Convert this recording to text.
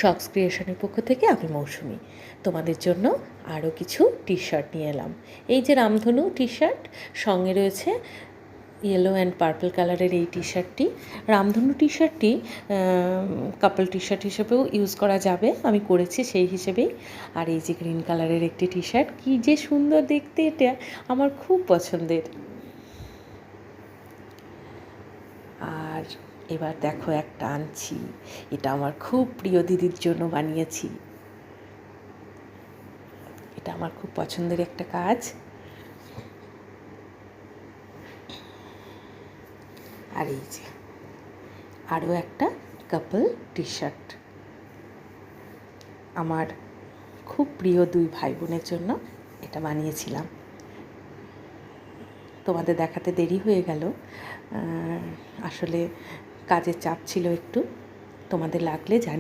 শক্স ক্রিয়েশনের পক্ষ থেকে আমি মৌসুমি। তোমাদের জন্য আরও কিছু টি শার্ট নিয়ে এলাম। এই যে রামধনু টি শার্ট, সঙ্গে রয়েছে ইয়েলো অ্যান্ড পার্পল কালারের এই টি শার্টটি। রামধনু টি শার্টটি কাপল টি শার্ট হিসেবেও ইউজ করা যাবে, আমি করেছি সেই হিসেবেই। আর এই যে গ্রিন কালারের একটি টি শার্ট, কী যে সুন্দর দেখতে, এটা আমার খুব পছন্দের। আর এবার দেখো একটা আনছি, এটা আমার খুব প্রিয় দিদির জন্য বানিয়েছি। এটা আমার খুব পছন্দের একটা কাজ। আর এই যে আরও একটা কাপল টি শার্ট, আমার খুব প্রিয় দুই ভাই বোনের জন্য এটা বানিয়েছিলাম। তোমাদের দেখাতে দেরি হয়ে গেল, আসলে কাজের চাপ ছিল একটু। তোমাদের লাগলে জানি।